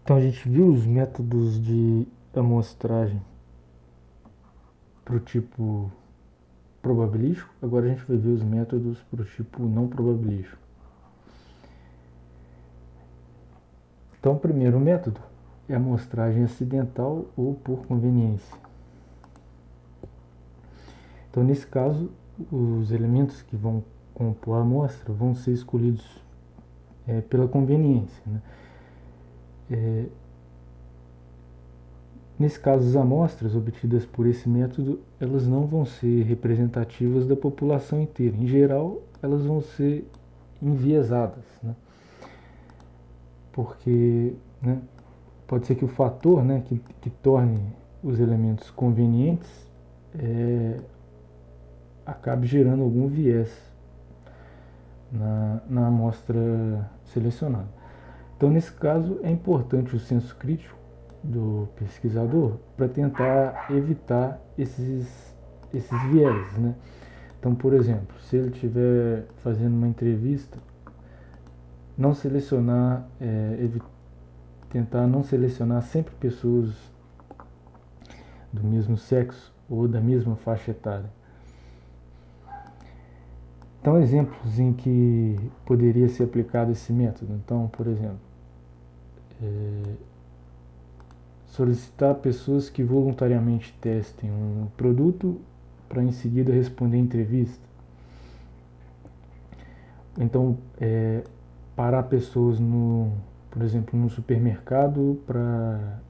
Então a gente viu os métodos de amostragem para o tipo probabilístico, agora a gente vai ver os métodos para o tipo não probabilístico. Então o primeiro método é a amostragem acidental ou por conveniência. Então nesse caso, os elementos que vão compor a amostra vão ser escolhidos pela conveniência, né? Nesse caso, as amostras obtidas por esse método, elas não vão ser representativas da população inteira. Em geral, elas vão ser enviesadas, né? Porque, né, pode ser que o fator, né, que torne os elementos convenientes acabe gerando algum viés na amostra selecionada. Então, nesse caso, é importante o senso crítico do pesquisador para tentar evitar esses viés, né? Então, por exemplo, se ele estiver fazendo uma entrevista, não selecionar, tentar não selecionar sempre pessoas do mesmo sexo ou da mesma faixa etária. Então, exemplos em que poderia ser aplicado esse método. Então, por exemplo, solicitar pessoas que voluntariamente testem um produto para em seguida responder a entrevista. Então, parar pessoas por exemplo, no supermercado para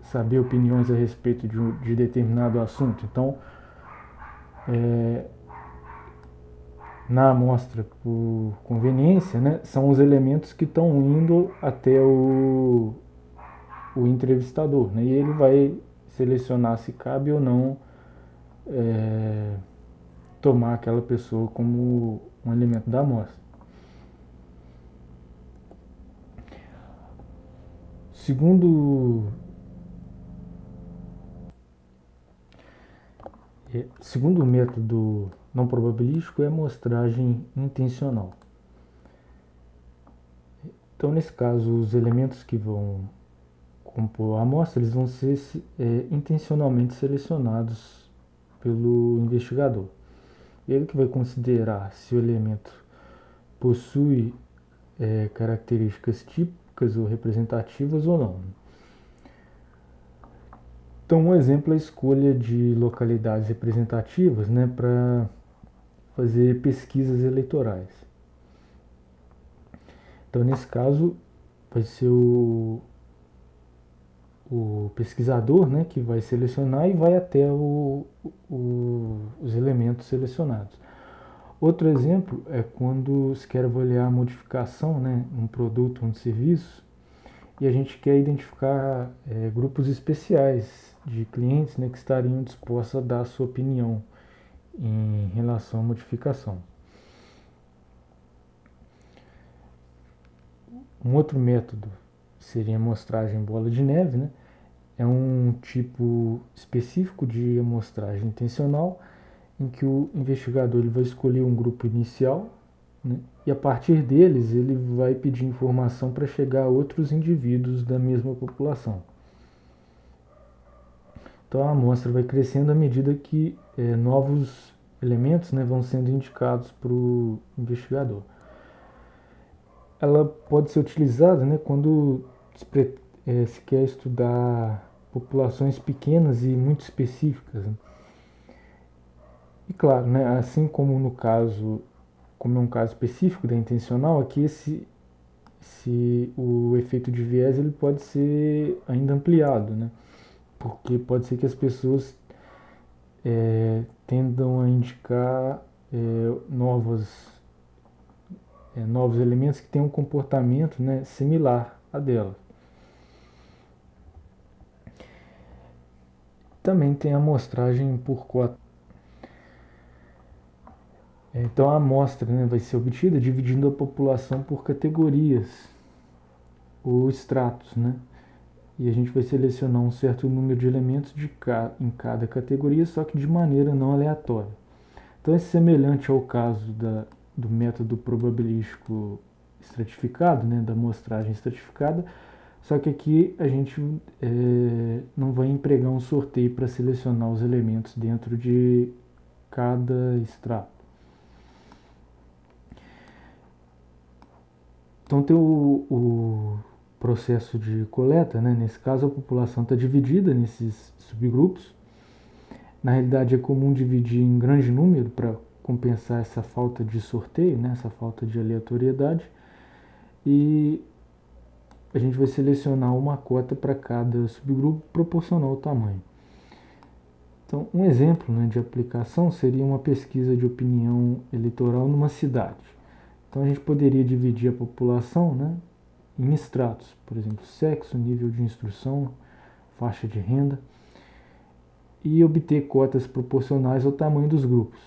saber opiniões a respeito de determinado assunto. Então, na amostra por conveniência, né, são os elementos que estão indo até o entrevistador, né, e ele vai selecionar se cabe ou não tomar aquela pessoa como um elemento da amostra. Segundo método não probabilístico é a amostragem intencional. Então, nesse caso, os elementos que vão compor a amostra eles vão ser intencionalmente selecionados pelo investigador. Ele que vai considerar se o elemento possui características típicas ou representativas ou não. Então, um exemplo é a escolha de localidades representativas, né, para fazer pesquisas eleitorais. Então, nesse caso, vai ser o pesquisador, né, que vai selecionar e vai até os elementos selecionados. Outro exemplo é quando se quer avaliar a modificação, né, um produto ou um serviço e a gente quer identificar grupos especiais de clientes, né, que estariam dispostos a dar a sua opinião em relação à modificação. Um outro método seria a amostragem bola de neve, né? É um tipo específico de amostragem intencional em que o investigador ele vai escolher um grupo inicial, né? E a partir deles ele vai pedir informação para chegar a outros indivíduos da mesma população. Então a amostra vai crescendo à medida que novos elementos, né, vão sendo indicados para o investigador. Ela pode ser utilizada, né, quando se quer estudar populações pequenas e muito específicas, né? E claro, né, assim como no caso, como é um caso específico da intencional, aqui o efeito de viés ele pode ser ainda ampliado, né? Porque pode ser que as pessoas tendam a indicar novos elementos que tenham um comportamento, né, similar a dela. Também tem a amostragem por cota. Então a amostra, né, vai ser obtida dividindo a população por categorias ou estratos, né? E a gente vai selecionar um certo número de elementos em cada categoria, só que de maneira não aleatória. Então é semelhante ao caso do método probabilístico estratificado, né, da amostragem estratificada, Só que aqui a gente não vai empregar um sorteio para selecionar os elementos dentro de cada extrato. Então tem o processo de coleta, né? Nesse caso a população está dividida nesses subgrupos. Na realidade é comum dividir em grande número para compensar essa falta de sorteio, né? Essa falta de aleatoriedade. E a gente vai selecionar uma cota para cada subgrupo proporcional ao tamanho. Então, um exemplo, né, de aplicação seria uma pesquisa de opinião eleitoral numa cidade. Então, a gente poderia dividir a população, né, em estratos, por exemplo, sexo, nível de instrução, faixa de renda, e obter cotas proporcionais ao tamanho dos grupos.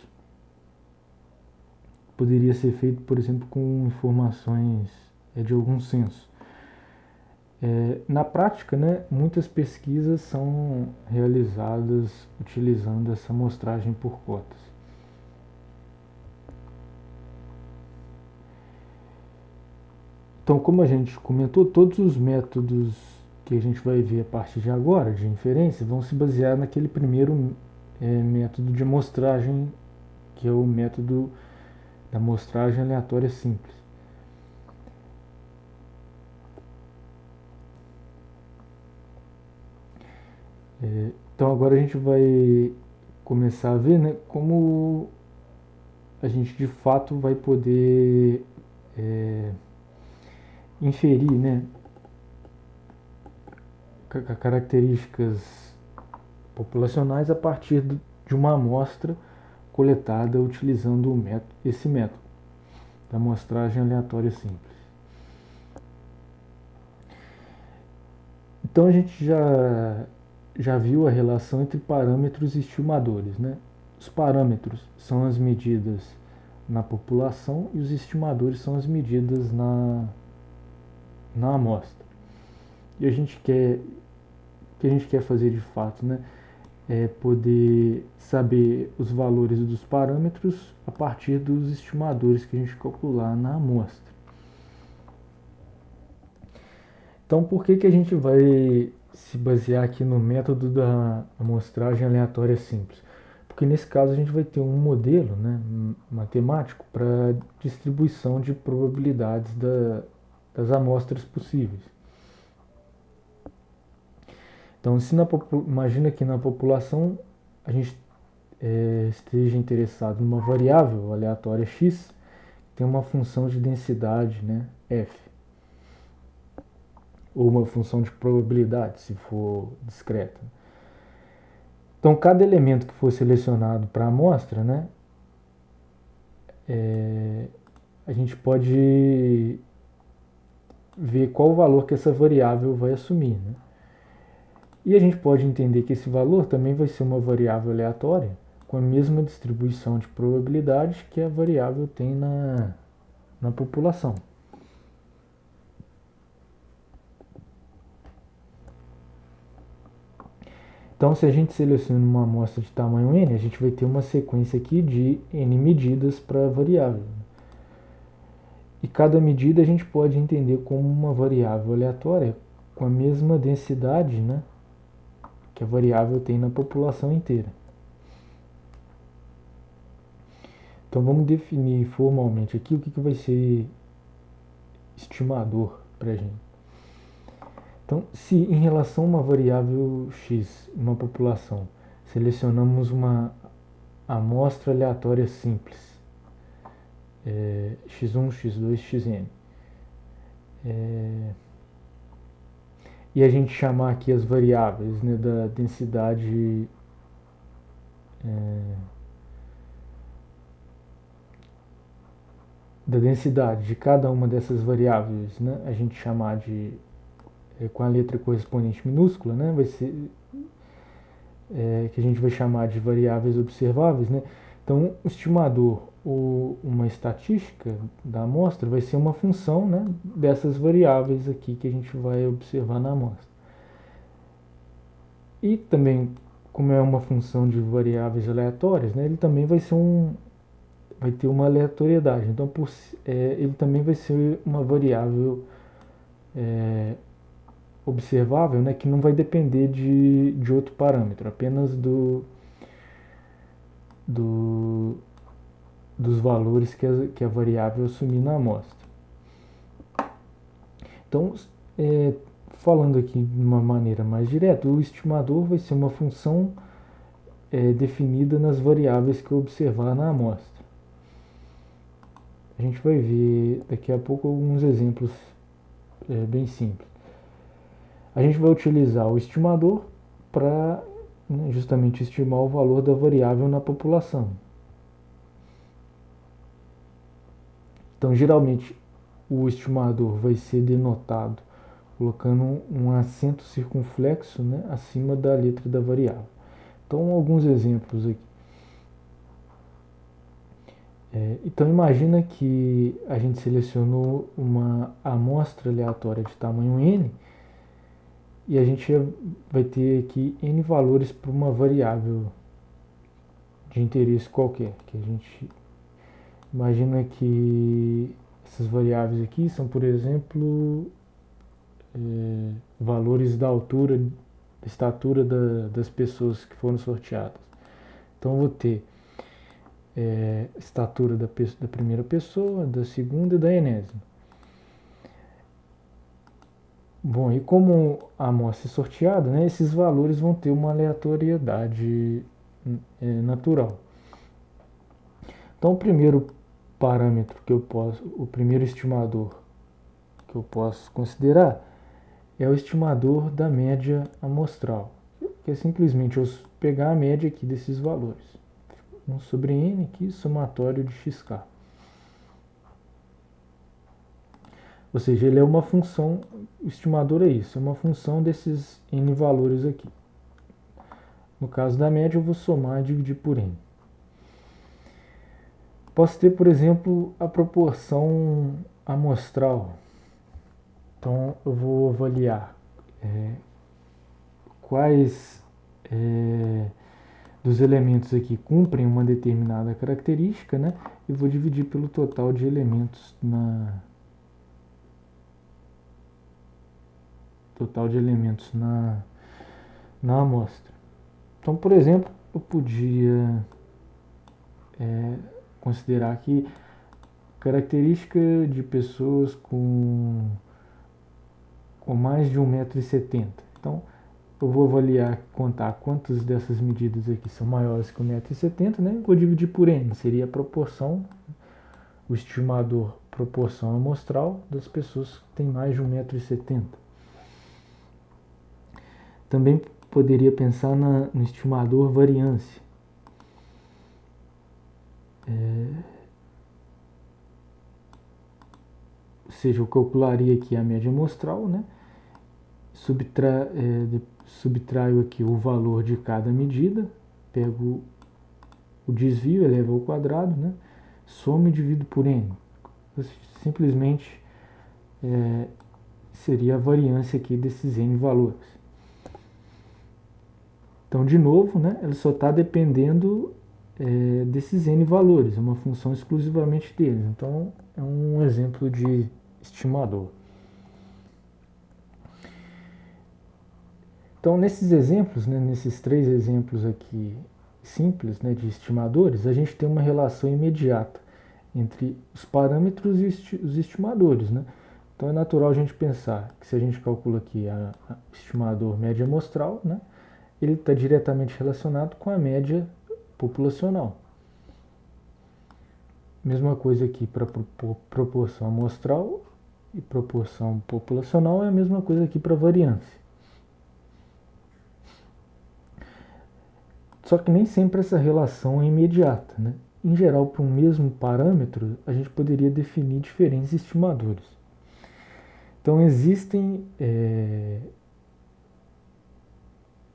Poderia ser feito, por exemplo, com informações de algum censo. Na prática, né, muitas pesquisas são realizadas utilizando essa amostragem por cotas. Então, como a gente comentou, todos os métodos que a gente vai ver a partir de agora, de inferência, vão se basear naquele primeiro método de amostragem, que é o método da amostragem aleatória simples. Então agora a gente vai começar a ver, né, como a gente de fato vai poder inferir, né, características populacionais a partir de uma amostra coletada utilizando esse método da amostragem aleatória simples. Então a gente já viu a relação entre parâmetros e estimadores, né? Os parâmetros são as medidas na população e os estimadores são as medidas na amostra. E o que a gente quer fazer de fato, né? É poder saber os valores dos parâmetros a partir dos estimadores que a gente calcular na amostra. Então, por que a gente vai se basear aqui no método da amostragem aleatória simples? Porque nesse caso a gente vai ter um modelo, né, matemático para distribuição de probabilidades das amostras possíveis. Então, imagina que na população a gente esteja interessado numa variável aleatória x, tem uma função de densidade, né, f, ou uma função de probabilidade, se for discreta. Então, cada elemento que for selecionado para a amostra, né, a gente pode ver qual o valor que essa variável vai assumir, né? E a gente pode entender que esse valor também vai ser uma variável aleatória com a mesma distribuição de probabilidade que a variável tem na população. Então, se a gente seleciona uma amostra de tamanho n, a gente vai ter uma sequência aqui de n medidas para a variável. E cada medida a gente pode entender como uma variável aleatória com a mesma densidade, né, que a variável tem na população inteira. Então vamos definir formalmente aqui o que vai ser estimador para a gente. Então, se em relação a uma variável x, uma população, selecionamos uma amostra aleatória simples, x1, x2, xn, e a gente chamar aqui as variáveis, né, da densidade de cada uma dessas variáveis, né, a gente chamar de com a letra correspondente minúscula, né, vai ser que a gente vai chamar de variáveis observáveis, né. Então, o estimador ou uma estatística da amostra vai ser uma função, né, dessas variáveis aqui que a gente vai observar na amostra. E também, como é uma função de variáveis aleatórias, né, ele também vai ter uma aleatoriedade. Então, ele também vai ser uma variável observável, né, que não vai depender de outro parâmetro, apenas do, dos valores que a variável assumir na amostra. Então, falando aqui de uma maneira mais direta, o estimador vai ser uma função definida nas variáveis que eu observar na amostra. A gente vai ver daqui a pouco alguns exemplos bem simples. A gente vai utilizar o estimador para justamente estimar o valor da variável na população. Então, geralmente, o estimador vai ser denotado colocando um acento circunflexo, né, acima da letra da variável. Então, alguns exemplos aqui. Então, imagina que a gente selecionou uma amostra aleatória de tamanho n e a gente vai ter aqui n valores para uma variável de interesse qualquer. Que a gente imagina que essas variáveis aqui são, por exemplo, valores da altura, da estatura das pessoas que foram sorteadas. Então, eu vou ter estatura da primeira pessoa, da segunda e da enésima. Bom, e como a amostra é sorteada, né, esses valores vão ter uma aleatoriedade natural. Então, o primeiro parâmetro que eu posso, o primeiro estimador que eu posso considerar é o estimador da média amostral, que é simplesmente eu pegar a média aqui desses valores. 1 sobre n aqui, somatório de xk. Ou seja, ele é uma função, o estimador é isso, é uma função desses n valores aqui. No caso da média, eu vou somar e dividir por n. Posso ter, por exemplo, a proporção amostral. Então, eu vou avaliar quais dos elementos aqui cumprem uma determinada característica, né? E vou dividir pelo total de elementos na amostra. Então, por exemplo, eu podia considerar aqui característica de pessoas com mais de 1,70 m. Então, eu vou avaliar, contar quantas dessas medidas aqui são maiores que 1,70 m, né? Vou dividir por n, seria a proporção, o estimador proporção amostral das pessoas que têm mais de 1,70 m. Também poderia pensar no estimador variância. Ou seja, eu calcularia aqui a média amostral, né? Subtraio aqui o valor de cada medida, pego o desvio, elevo ao quadrado, né? Somo e divido por n. Simplesmente seria a variância aqui desses n valores. Então, de novo, né, ela só está dependendo desses n valores, é uma função exclusivamente deles. Então, é um exemplo de estimador. Então, nesses exemplos, né, nesses três exemplos aqui simples, né, de estimadores, a gente tem uma relação imediata entre os parâmetros e os estimadores, né? Então, é natural a gente pensar que se a gente calcula aqui o estimador média amostral, né, ele está diretamente relacionado com a média populacional. Mesma coisa aqui para proporção amostral e proporção populacional, é a mesma coisa aqui para variância. Só que nem sempre essa relação é imediata, né? Em geral, para um mesmo parâmetro, a gente poderia definir diferentes estimadores. Então, existem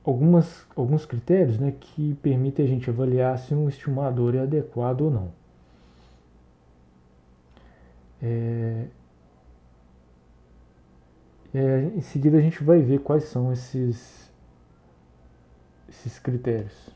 alguns critérios, né, que permitem a gente avaliar se um estimador é adequado ou não. Em seguida, a gente vai ver quais são esses critérios.